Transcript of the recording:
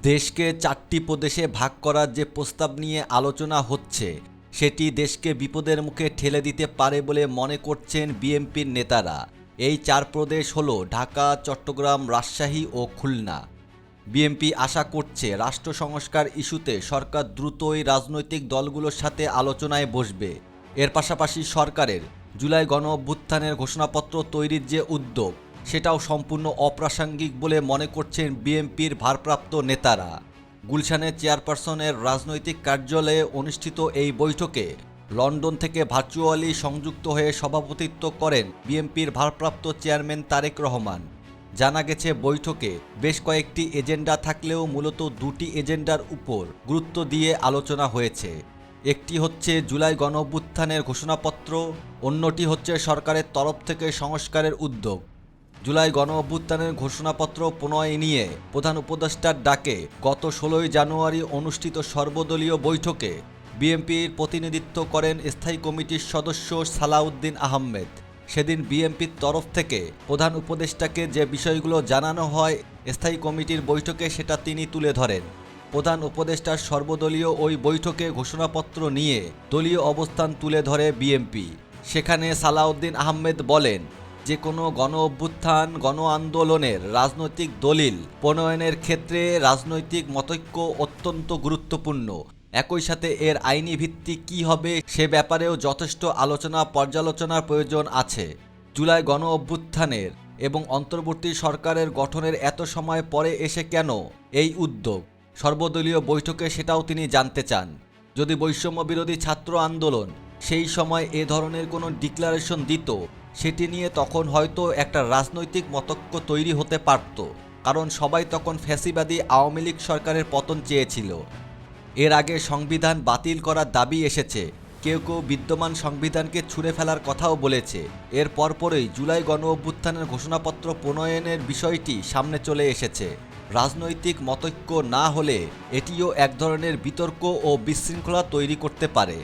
দেশকে ৪টি প্রদেশে ভাগ করার যে প্রস্তাব নিয়ে আলোচনা হচ্ছে সেটি দেশকে বিপদের মুখে ঠেলে দিতে পারে বলে মনে করছেন বিএনপির নেতারা। এই ৪ প্রদেশ হলো ঢাকা, চট্টগ্রাম, রাজশাহী ও খুলনা। বিএনপি আশা করছে রাষ্ট্র সংস্কার ইস্যুতে সরকার দ্রুতই রাজনৈতিক দলগুলোর সাথে আলোচনায় বসবে। এর পাশাপাশি সরকারের জুলাই গণ অভ্যুত্থানের ঘোষণাপত্র তৈরির যে উদ্যোগ সেটাও সম্পূর্ণ অপ্রাসঙ্গিক বলে মনে করছেন বিএনপির ভারপ্রাপ্ত নেতারা। গুলশানের চেয়ারপারসনের রাজনৈতিক কার্যালয়ে অনুষ্ঠিত এই বৈঠকে লন্ডন থেকে ভার্চুয়ালি সংযুক্ত হয়ে সভাপতিত্ব করেন বিএনপির ভারপ্রাপ্ত চেয়ারম্যান তারেক রহমান। জানা গেছে বৈঠকে বেশ কয়েকটি এজেন্ডা থাকলেও মূলত দুটি এজেন্ডার উপর গুরুত্ব দিয়ে আলোচনা হয়েছে। একটি হচ্ছে জুলাই গণ অভ্যুত্থানের ঘোষণাপত্র, অন্যটি হচ্ছে সরকারের তরফ থেকে সংস্কারের উদ্যোগ। জুলাই গণ অভ্যুত্থানের ঘোষণাপত্র প্রণয় নিয়ে প্রধান উপদেষ্টার ডাকে গত ১৬ই জানুয়ারি অনুষ্ঠিত সর্বদলীয় বৈঠকে বিএনপির প্রতিনিধিত্ব করেন স্থায়ী কমিটির সদস্য সালাউদ্দিন আহমেদ। সেদিন বিএনপির তরফ থেকে প্রধান উপদেষ্টাকে যে বিষয়গুলো জানানো হয় স্থায়ী কমিটির বৈঠকে সেটা তিনি তুলে ধরেন। প্রধান উপদেষ্টার সর্বদলীয় ওই বৈঠকে ঘোষণাপত্র নিয়ে দলীয় অবস্থান তুলে ধরে বিএনপি। সেখানে সালাউদ্দিন আহমেদ বলেন, যে কোনো গণ অভ্যুত্থান গণ আন্দোলনের রাজনৈতিক দলিল প্রণয়নের ক্ষেত্রে রাজনৈতিক মতৈক্য অত্যন্ত গুরুত্বপূর্ণ। একই সাথে এর আইনি ভিত্তি কী হবে সে ব্যাপারেও যথেষ্ট আলোচনা পর্যালোচনার প্রয়োজন আছে। জুলাই গণ অভ্যুত্থানের এবং অন্তর্বর্তী সরকারের গঠনের এত সময় পরে এসে কেন এই উদ্যোগ সর্বদলীয় বৈঠকে সেটাও তিনি জানতে চান। যদি বৈষম্য বিরোধী ছাত্র আন্দোলন সেই সময় এ ধরনের কোনো ডিক্লারেশন দিত সেটি নিয়ে তখন হয়তো একটা রাজনৈতিক মতৈক্য তৈরি হতে পারত, কারণ সবাই তখন ফ্যাসিবাদী আওয়ামী লীগ সরকারের পতন চেয়েছিল। এর আগে সংবিধান বাতিল করার দাবি এসেছে, কেউ কেউ বিদ্যমান সংবিধানকে ছুঁড়ে ফেলার কথাও বলেছে। এর পরপরই জুলাই গণ অভ্যুত্থানের ঘোষণাপত্র প্রণয়নের বিষয়টি সামনে চলে এসেছে। রাজনৈতিক মতৈক্য না হলে এটিও এক ধরনের বিতর্ক ও বিশৃঙ্খলা তৈরি করতে পারে।